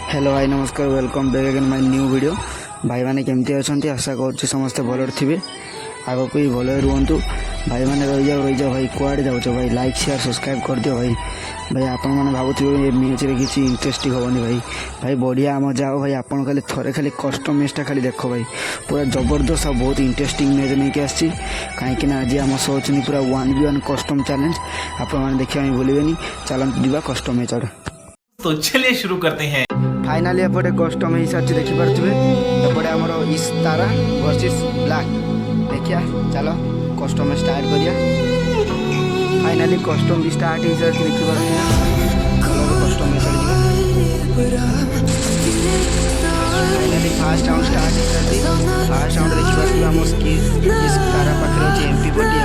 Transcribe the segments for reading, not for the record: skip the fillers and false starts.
Hello भाई नमस्कार welcome back again my new video. भाई मैंने केमती अच्छा आशा कर समस्ते भल थे आग को भल रुहतु भाई मैंने रही जाओ भाई कुआड़े जाऊँ भाई लाइक शेयर सब्सक्राइब कर दियो भाई भाई आपण मैंने भावुए मैच रे किसी इंटरेस्टिंग हेनी भाई भाई बढ़िया मजा हो भाई आपन खाली थरे खाली कस्ट मैचटा खाली देख भाई पूरा जबरदस्त और बहुत इंटरेस्टिंग मैच नहीं कि आसी कहीं आज आम सो अच्छी पूरा 1v1 कस्टम चैलेंज आपण मैंने देखा भूलें चलते जीवा कस्टम मैच आड़े। तो चलिए शुरू करते हैं। फाइनाली एपटे कस्टम हो सारी देखिपे एपटे आमर इस्तारा वर्सेस ब्लैक देखिया चलो कस्टम स्टार्ट करिया। फाइनाली कस्टम भी स्टार्ट हो सारी देखिपे कस्टम में चली फाइनाली फास्ट राउंड स्टार्ट हो सारी फास्ट राउंड देखिए आम इस्तारा पाखे अच्छे एमपी पटी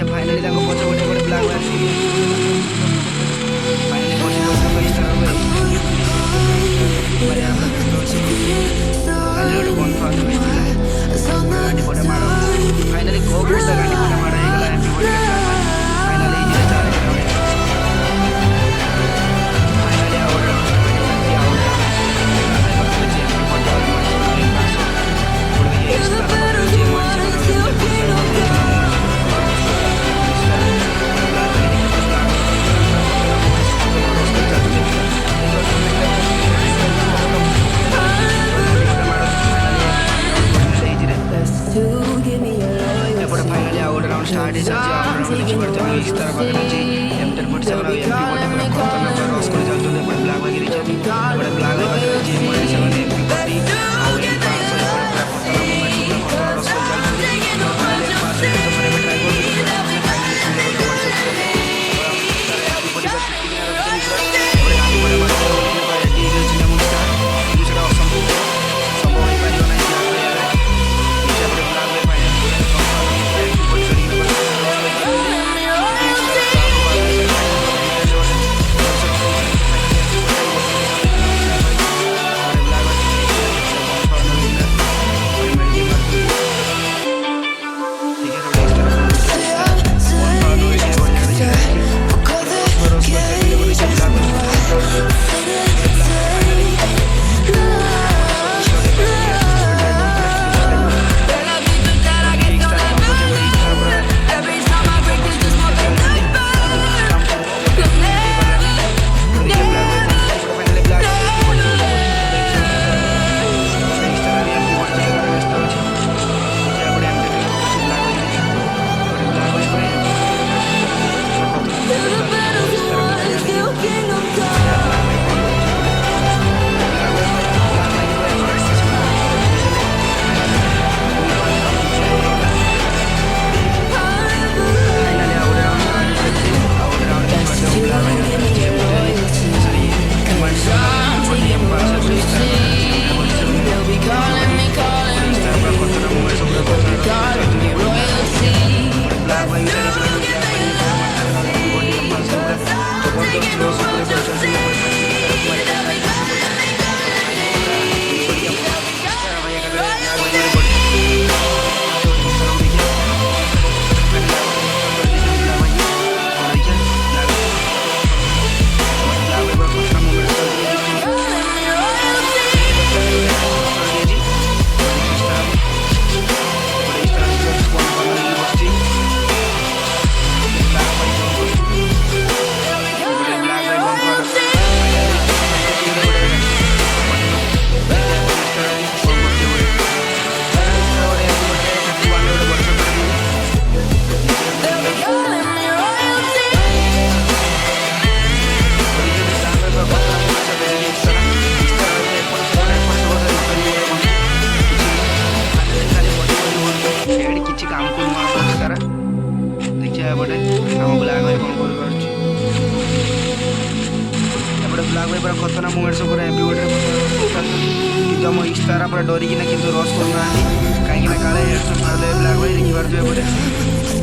फाइनाली पच गोटे गोटे ब्लाक फाइनाली कौ गाड़ी माड़ ପାଖରେ ଅଛି M1047 ଆଉ MP40 ପୁରା ଖତରନାକ ରସ୍ କରି ଚାଲୁଛନ୍ତି। ଏପଟେ ବ୍ଲାକ୍ ବାଗି ଦେଇଛନ୍ତି, ଏପଟେ ବ୍ଲାକ୍ ବାଗି ପାଖରେ ଅଛି M87 MP40 ଆଉ M500 ଏପଟେ ପୁରା ଖତରନାକ ମୁଭମେଣ୍ଟ ପୁରା ଖତରନାକ ରସ୍ କରି ଚାଲୁଛନ୍ତି। ଫାଇନାଲି M500 ସେମାନେ ଏବେ ଟ୍ରାଏ କରୁଛନ୍ତି, ଫାଇନାଲି ସେମାନେ ଗୋଟେ ବଡ ଶଟ୍ କଲେ। MP40 ପୁରା ଚିପିକିନା ରଖିଛନ୍ତି ପୁରା, ଏପଟେ ଗାନ୍ଧୀ ପରେ ମାରିଦେବେ ବୋଲିକିନା ପୁରା ରେଡି ହେଇକି ଅଛି ଆମ ମିଷ୍ଟର, କିନ୍ତୁ ସେଟା ଅସମ୍ଭବ ହେଇପାରିବ ନାହିଁ ବ୍ଲାକ୍ ବାଇ ଏବେ। ଏପଟେ ବ୍ଲାକ୍ ବାଇ ଫାଇନାଲି MP40 ଧରିକିନା ପୁରା ରସ୍ କରି ଚାଲୁଛନ୍ତି। ଖତରନାକ ମୁଭମେଣ୍ଟ ସବୁ MP40 କିନ୍ତୁ ଆମ ଇସ୍ତାରା ପୁରା ଡରିକିନା କିନ୍ତୁ ରସ୍ କରୁନାହାନ୍ତି, କାହିଁକିନା କାଳେ ହେଡସଟ୍ ମାରିଦେବେ ବ୍ଲାକ୍ ଭାଇ। ଦେଖିପାରୁଛୁ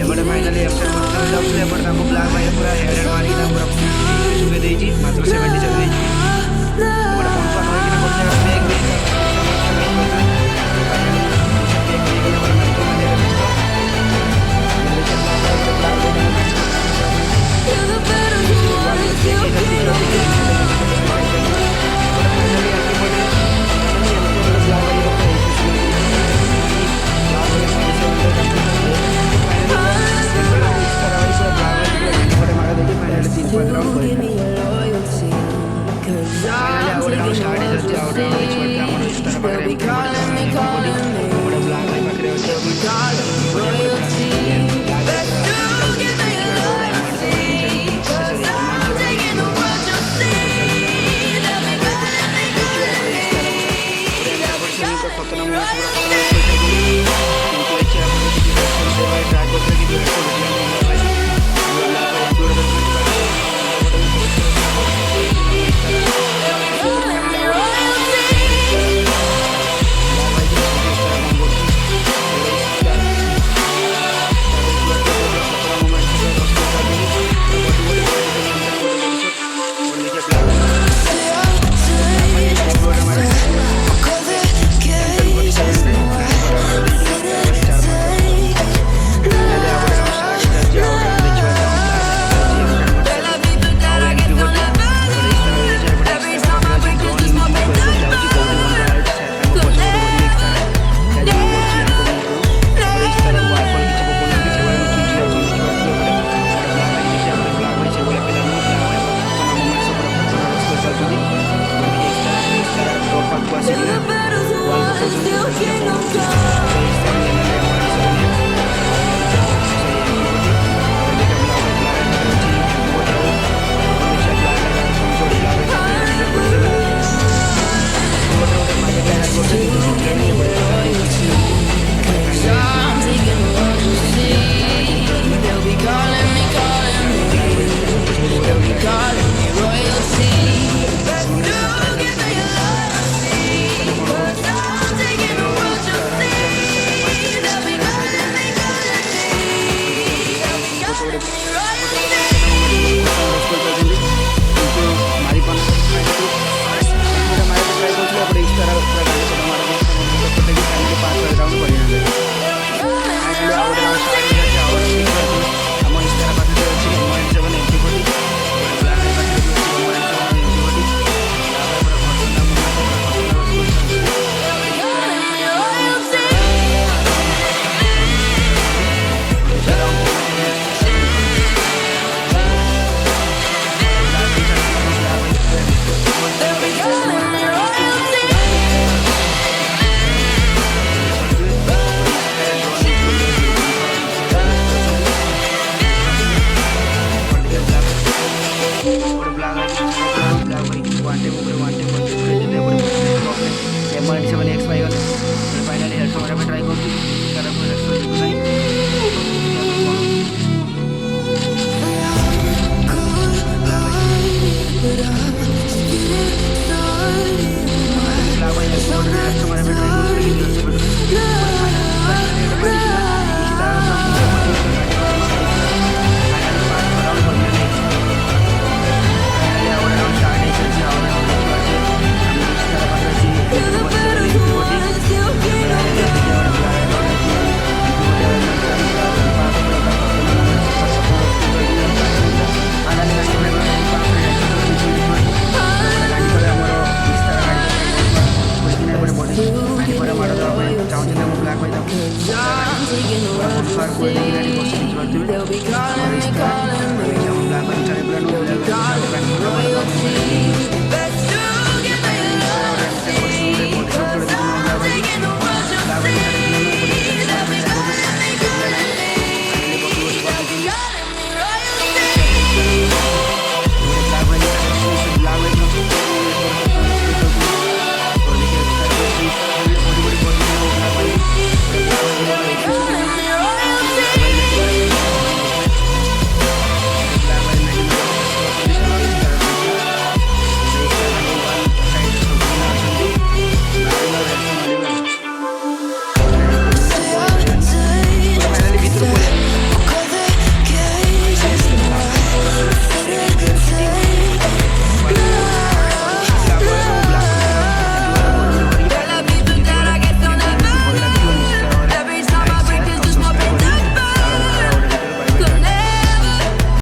ଏପଟେ ଫାଇନାଲି M747 ଯାଉଥିଲେ, ଏପଟେ ତାଙ୍କୁ ବ୍ଲାକ୍ ଭାଇ ପୁରା ହେଡ୍ ମାରିକିନା ପୁରା ଶୁଖେଇ ଦେଇଛି, ମାତ୍ର 77 ହେଇଛି। ଏପଟେ କନଫର୍ମ ହୋଇକିନା ଗୋଟେ ଜାଗାରେ ବ୍ରେକ୍ ଦେଇଛି। ଗୋଟେ ବ୍ଲାକ୍ ଭାଇ ବ୍ଲାକ୍ ଭାଇ କ୍ୱାଣ୍ଟିଟି